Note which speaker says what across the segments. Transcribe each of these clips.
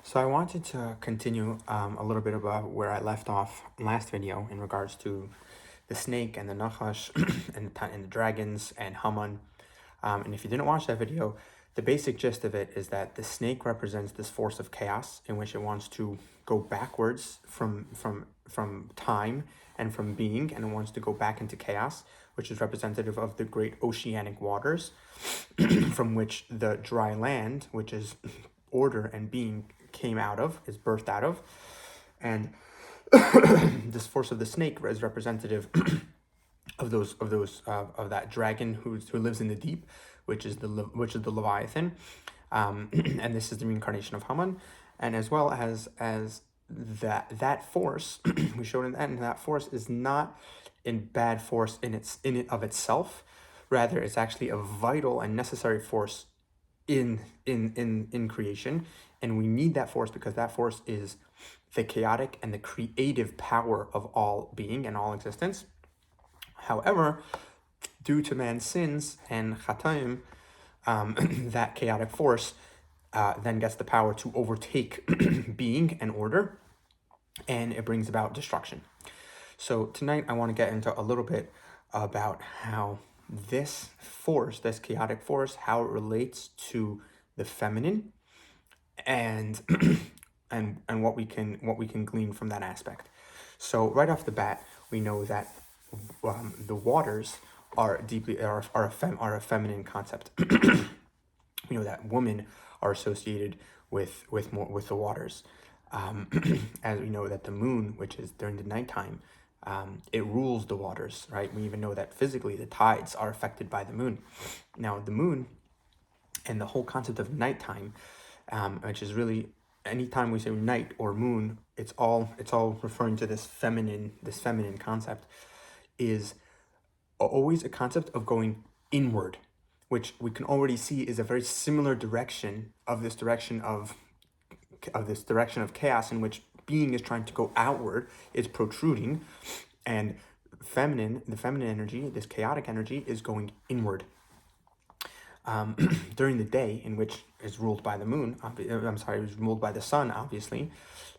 Speaker 1: So I wanted to continue a little bit about where I left off last video in regards to the snake and the Nachash and the dragons and Haman. And if you didn't watch that video, the basic gist of it is that the snake represents this force of chaos in which it wants to go backwards from time and from being, and it wants to go back into chaos, which is representative of the great oceanic waters, from which the dry land, which is order and being, is birthed out of. And this force of the snake is representative of that dragon who lives in the deep, which is the Leviathan, and this is the reincarnation of Haman, and as well as that force we showed in the end. That force is not in bad force in it of itself. Rather, it's actually a vital and necessary force in creation, and we need that force because that force is the chaotic and the creative power of all being and all existence. However, due to man's sins and chataim, that chaotic force then gets the power to overtake being and order, and it brings about destruction. So tonight I want to get into a little bit about how this force, this chaotic force, how it relates to the feminine, and and what we can glean from that aspect. So right off the bat, we know that the waters are a feminine concept. We know that women are associated with the waters. As we know that the moon, which is during the nighttime, it rules the waters, right? We even know that physically the tides are affected by the moon. Now, the moon and the whole concept of nighttime, which is really anytime we say night or moon, it's all referring to this feminine concept, is always a concept of going inward, which we can already see is a very similar direction of this direction of chaos, in which being is trying to go outward, is protruding, and the feminine energy, this chaotic energy, is going inward. During the day, in which is ruled by the moon, is ruled by the sun. Obviously,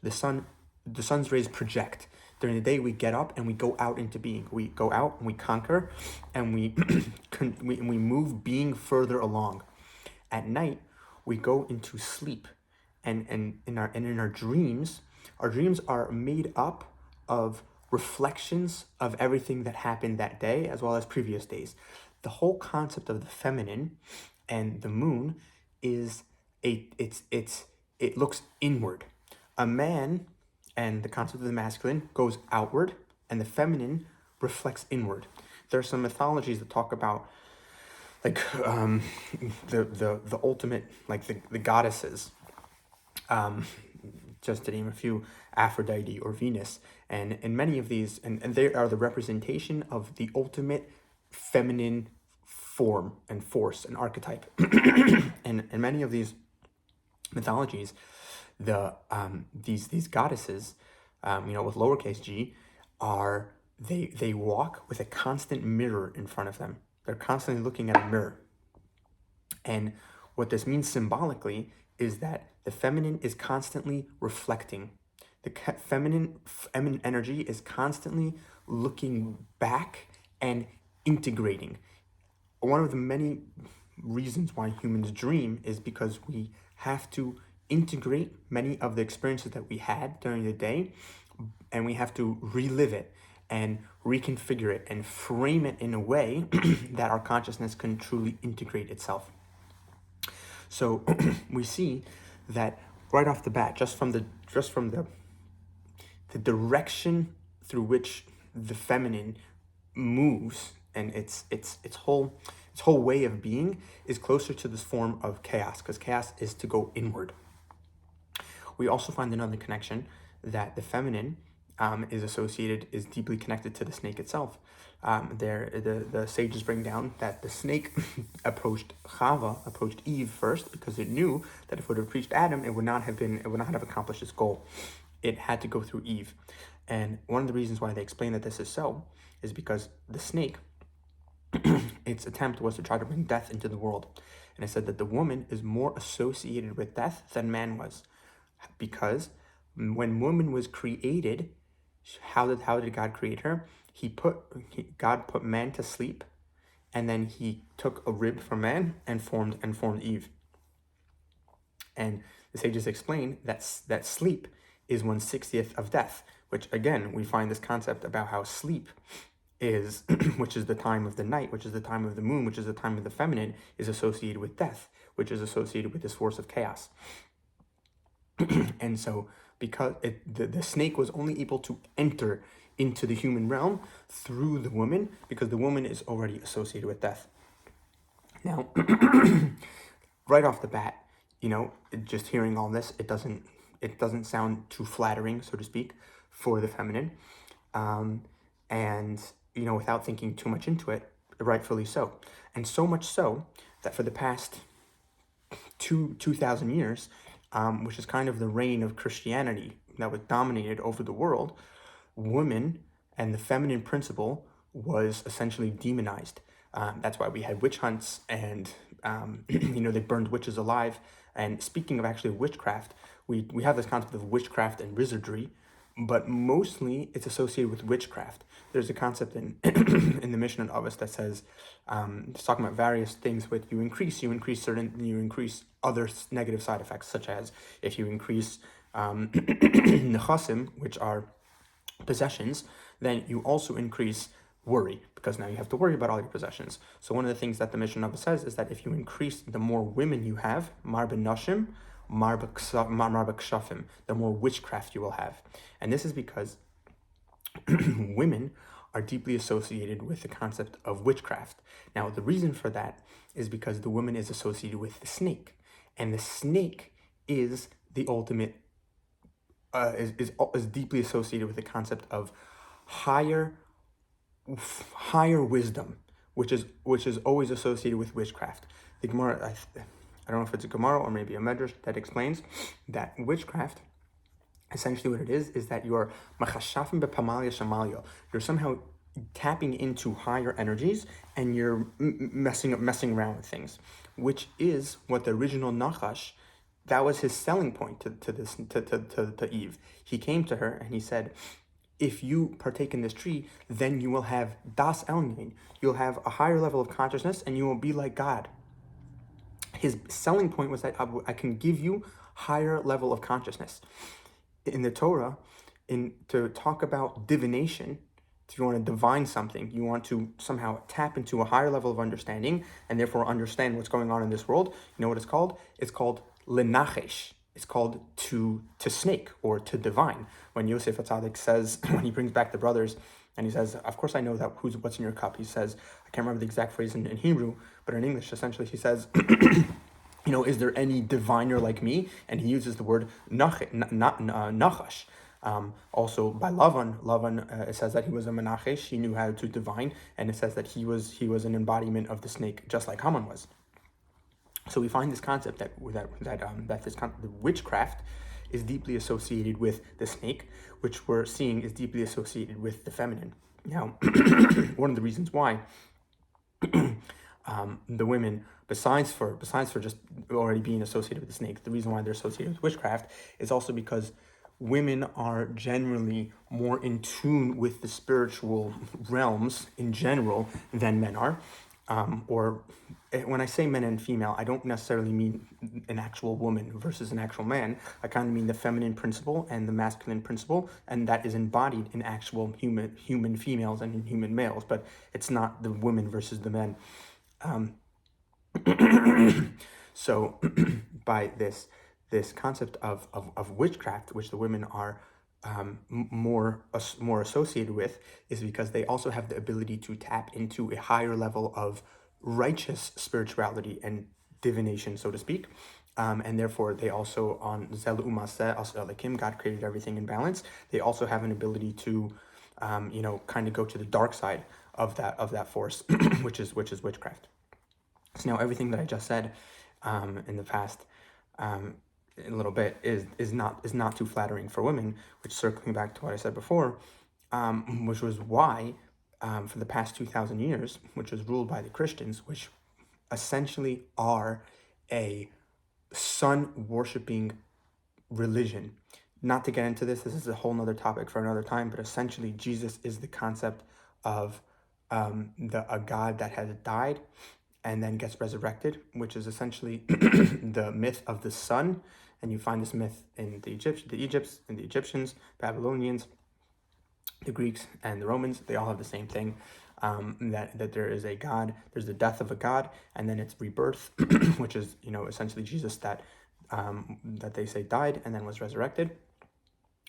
Speaker 1: the sun's rays project. During the day, we get up and we go out into being. We go out and we conquer, and we we move being further along. At night, we go into sleep, and in our dreams are made up of reflections of everything that happened that day as well as previous days. The whole concept of the feminine and the moon is it looks inward. A man and the concept of the masculine goes outward, and the feminine reflects inward. There are some mythologies that talk about like the ultimate, like the goddesses, just to name a few, Aphrodite or Venus, and many of these, and they are the representation of the ultimate feminine form and force and archetype. And in many of these mythologies, these goddesses, with lowercase g, they walk with a constant mirror in front of them. They're constantly looking at a mirror. And what this means symbolically is that the feminine is constantly reflecting. The feminine energy is constantly looking back and integrating. One of the many reasons why humans dream is because we have to integrate many of the experiences that we had during the day, and we have to relive it and reconfigure it and frame it in a way that our consciousness can truly integrate itself. So we see that right off the bat, just from the direction through which the feminine moves, and its whole way of being is closer to this form of chaos, because chaos is to go inward. We also find another connection that the feminine is deeply connected to the snake itself. The sages bring down that the snake approached Eve first, because it knew that if it would have reached Adam, it would not have accomplished its goal. It had to go through Eve. And one of the reasons why they explain that this is so is because the snake, its attempt was to try to bring death into the world. And it said that the woman is more associated with death than man was. because when woman was created, how did God create her? God put man to sleep, and then he took a rib from man and formed Eve. And the sages explain that sleep is 1/60th of death, which again we find this concept about how sleep is, which is the time of the night, which is the time of the moon, which is the time of the feminine, is associated with death, which is associated with this force of chaos. And so, because the snake was only able to enter into the human realm through the woman, because the woman is already associated with death. Now, right off the bat, just hearing all this, it doesn't sound too flattering, so to speak, for the feminine, and without thinking too much into it, rightfully so, and so much so that for the past 2,000 years, which is kind of the reign of Christianity that was dominated over the world, women and the feminine principle was essentially demonized. That's why we had witch hunts, and they burned witches alive. And speaking of actually witchcraft, we have this concept of witchcraft and wizardry, but mostly it's associated with witchcraft. There's a concept in in the Mishnah of us that says, it's talking about various things. With you increase other negative side effects, such as if you increase nechasim, which are possessions, then you also increase worry, because now you have to worry about all your possessions. So one of the things that the Mishnah says is that if you increase, the more women you have, mar b'nashim, mar b'kshafim, the more witchcraft you will have. And this is because women are deeply associated with the concept of witchcraft. Now, the reason for that is because the woman is associated with the snake, and the snake is the ultimate, is deeply associated with the concept of higher wisdom, which is always associated with witchcraft. The Gemara, I don't know if it's a Gemara or maybe a Medrash that explains that witchcraft, essentially what it is that you're machashafim bepamalia shamalya. You're somehow tapping into higher energies, and you're messing around with things, which is what the original Nachash, that was his selling point to Eve. He came to her and he said, if you partake in this tree, then you will have das elnin. You'll have a higher level of consciousness, and you will be like God. His selling point was that I can give you higher level of consciousness. In the Torah, to talk about divination, if you want to divine something, you want to somehow tap into a higher level of understanding, and therefore understand what's going on in this world. You know what it's called? It's called lenachesh. It's called to snake, or to divine. When Yosef HaTzadik says, when he brings back the brothers, and he says, of course I know that what's in your cup. He says, I can't remember the exact phrase in Hebrew, but in English, essentially, he says, is there any diviner like me? And he uses the word nachash. Also by Lavan, it says that he was a menachesh. He knew how to divine, and it says that he was an embodiment of the snake, just like Haman was. So we find this concept that the witchcraft is deeply associated with the snake, which we're seeing is deeply associated with the feminine. Now, one of the reasons why the women, besides for just already being associated with the snake, the reason why they're associated with witchcraft is also because women are generally more in tune with the spiritual realms in general than men are. Or when I say men and female, I don't necessarily mean an actual woman versus an actual man. I kind of mean the feminine principle and the masculine principle, and that is embodied in actual human females and in human males, but it's not the women versus the men. So by this concept of witchcraft, which the women are more associated with, is because they also have the ability to tap into a higher level of righteous spirituality and divination, so to speak. And therefore, they also, on Zelu Umaseh Asalakim, God created everything in balance. They also have an ability to, kind of go to the dark side of that force, which is witchcraft. So now everything that I just said in the past, in a little bit, is not too flattering for women, which, circling back to what I said before, which was why for the past 2,000 years, which was ruled by the Christians, which essentially are a sun-worshipping religion. Not to get into this is a whole nother topic for another time, but essentially Jesus is the concept of a God that has died and then gets resurrected, which is essentially the myth of the sun. And you find this myth in the Egyptians, Babylonians, the Greeks, and the Romans. They all have the same thing, that there is a God, there's the death of a God, and then it's rebirth, which is, essentially Jesus that they say died and then was resurrected.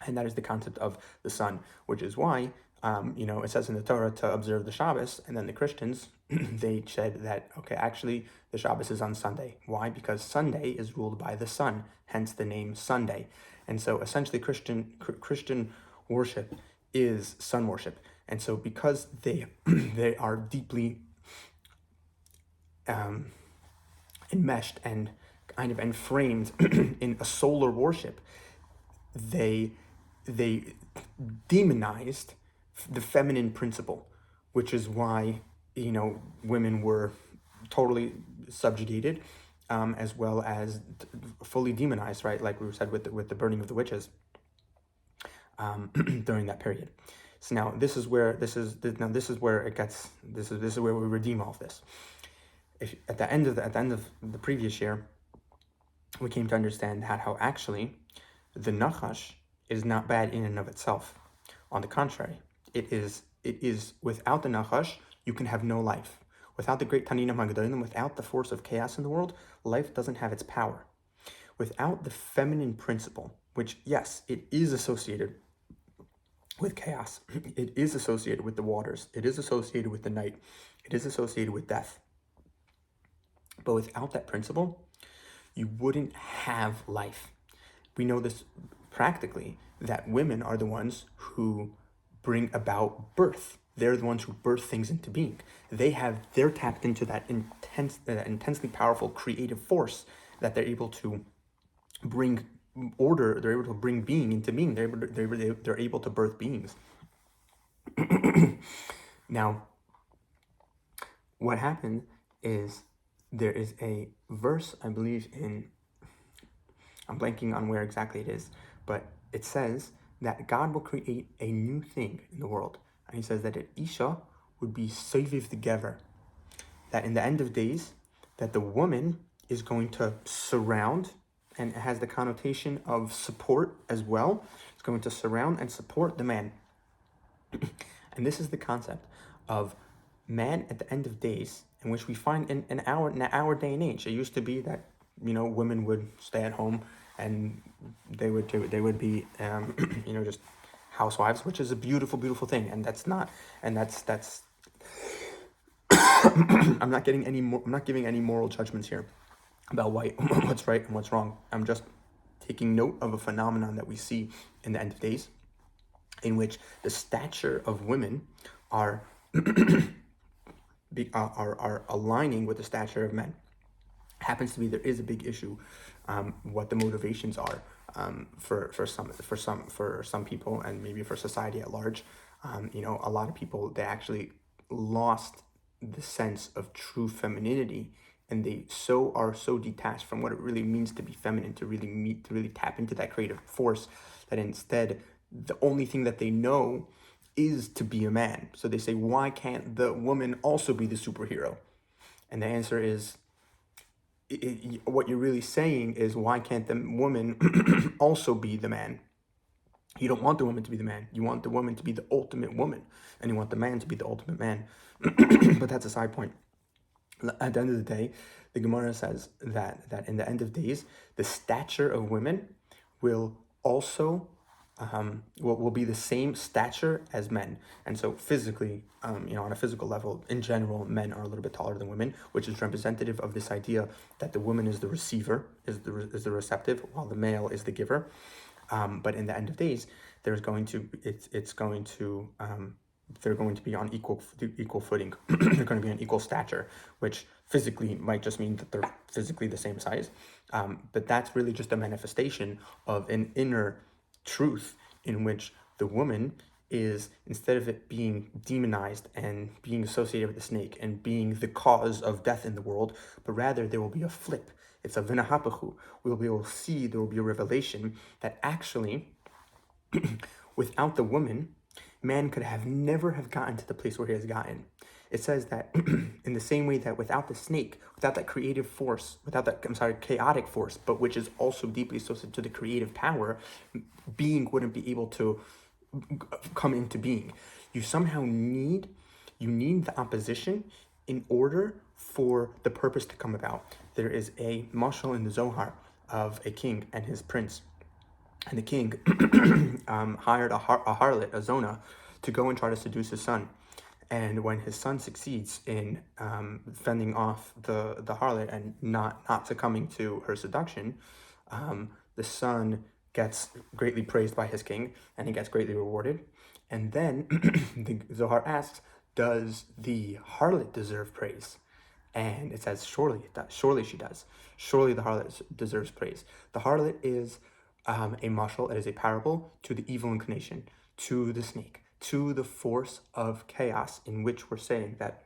Speaker 1: And that is the concept of the sun, which is why, it says in the Torah to observe the Shabbos, and then the Christians, they said that, okay, actually, the Shabbos is on Sunday. Why? Because Sunday is ruled by the sun, hence the name Sunday. And so essentially Christian worship is sun worship. And so because they they are deeply enmeshed and kind of enframed in a solar worship, they demonized the feminine principle, which is why women were totally subjugated, as well as fully demonized, right? Like we said with the burning of the witches during that period. So now this is where it gets. This is where we redeem all of this. If at the end of the previous year, we came to understand how actually the nachash is not bad in and of itself. On the contrary, it is without the nachash, you can have no life. Without the great Tanina Magadolim, without the force of chaos in the world, life doesn't have its power. Without the feminine principle, which, yes, it is associated with chaos, it is associated with the waters, it is associated with the night, it is associated with death. But without that principle, you wouldn't have life. We know this practically, that women are the ones who bring about birth. They're the ones who birth things into being. They're tapped into that intensely powerful creative force that they're able to bring order. They're able to bring being into being. They're able to birth beings. Now, what happened is there is a verse, I believe I'm blanking on where exactly it is, but it says that God will create a new thing in the world. And he says that an Isha would be Soviv the Gever. That in the end of days, that the woman is going to surround, and it has the connotation of support as well. It's going to surround and support the man. And this is the concept of man at the end of days, in which we find in our day and age. It used to be that women would stay at home and they would be just housewives, which is a beautiful thing, and that's I'm not giving any moral judgments here about what's right and what's wrong. I'm just taking note of a phenomenon that we see in the end of days, in which the stature of women are aligning with the stature of men. Happens to be there is a big issue, what the motivations are for some people, and maybe for society at large. A lot of people, they actually lost the sense of true femininity, and they are so detached from what it really means to be feminine, to really tap into that creative force, that instead the only thing that they know is to be a man. So they say, why can't the woman also be the superhero? And the answer is, what you're really saying is, why can't the woman also be the man? You don't want the woman to be the man. You want the woman to be the ultimate woman, and you want the man to be the ultimate man. But that's a side point. At the end of the day, the Gemara says that in the end of days, the stature of women will also will be the same stature as men. And so physically, on a physical level, in general, men are a little bit taller than women, which is representative of this idea that the woman is the receiver, is the receptive, while the male is the giver. But in the end of days, they're going to be on equal footing. They're going to be on equal stature, which physically might just mean that they're physically the same size. But that's really just a manifestation of an inner truth, in which the woman is, instead of it being demonized and being associated with the snake and being the cause of death in the world, but rather there will be a flip, It's a v'nahapachu. We'll be able to see, there will be a revelation that actually, without the woman, man could have never have gotten to the place where he has gotten. It says that in the same way that without the snake, without that creative force, without that, chaotic force, but which is also deeply associated to the creative power, being wouldn't be able to come into being. You somehow need the opposition in order for the purpose to come about. There is a mashal in the Zohar of a king and his prince. And the king hired a harlot, a zona, to go and try to seduce his son. And when his son succeeds in fending off the harlot and not succumbing to her seduction, the son gets greatly praised by his king, and he gets greatly rewarded. And then the Zohar asks, does the harlot deserve praise? And it says, surely it does. Surely she does. Surely the harlot deserves praise. The harlot is a mashal, it is a parable to the evil inclination, to the snake, to the force of chaos in which we're saying that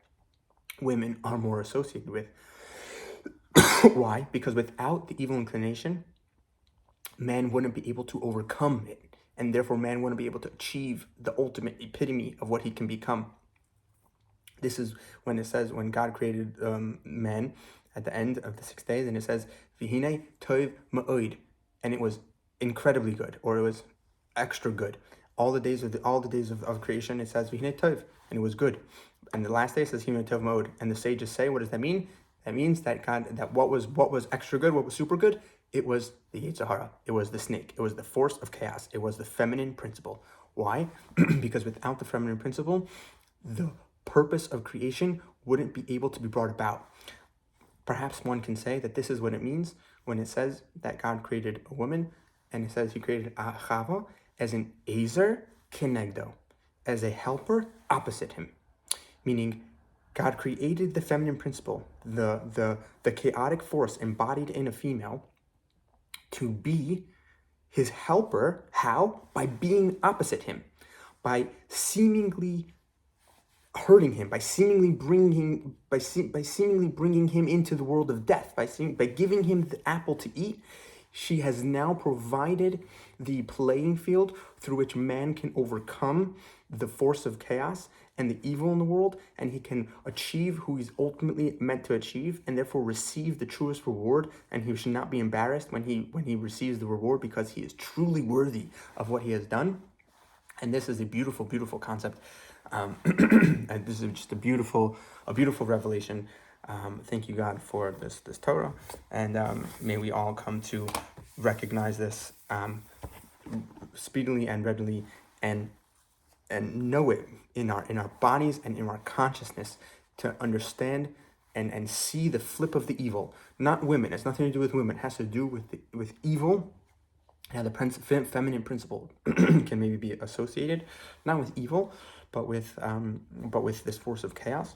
Speaker 1: women are more associated with. Why? Because without the evil inclination, man wouldn't be able to overcome it, and therefore man wouldn't be able to achieve the ultimate epitome of what he can become. This is when it says, when God created man at the end of the 6 days, and it says, V'hinei tov ma'od, and it was incredibly good, or it was extra good. All the days of creation, it says V'hinei tov, and it was good. And the last day says V'hinei tov ma'od. And the sages say, what does that mean? That means that what was extra good, what was super good, it was the Yetzer Hara, it was the snake, it was the force of chaos, it was the feminine principle. Why? Because without the feminine principle, the purpose of creation wouldn't be able to be brought about. Perhaps one can say that this is what it means when it says that God created a woman, and it says he created Chava as an Ezer Kenegdo, as a helper opposite him. Meaning, God created the feminine principle, the chaotic force embodied in a female, to be his helper. How? By being opposite him, by seemingly hurting him, by seemingly bringing him into the world of death, by giving him the apple to eat. She has now provided the playing field through which man can overcome the force of chaos and the evil in the world, and he can achieve who he's ultimately meant to achieve, and therefore receive the truest reward. And he should not be embarrassed when he receives the reward, because he is truly worthy of what he has done. And this is a beautiful, beautiful concept. And this is just a beautiful revelation. Thank you, God, for this Torah, and may we all come to recognize this speedily and readily, and know it in our bodies and in our consciousness, to understand and see the flip of the evil. Not women. It's nothing to do with women. It has to do with evil. Yeah, the feminine principle can maybe be associated not with evil, but with this force of chaos.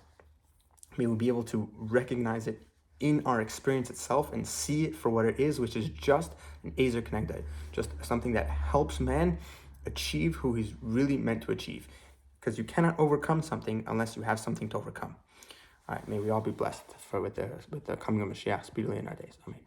Speaker 1: May we be able to recognize it in our experience itself and see it for what it is, which is just an Ezer Kenegdo, just something that helps man achieve who he's really meant to achieve. Because you cannot overcome something unless you have something to overcome. All right, may we all be blessed with the coming of Mashiach speedily in our days. Amen.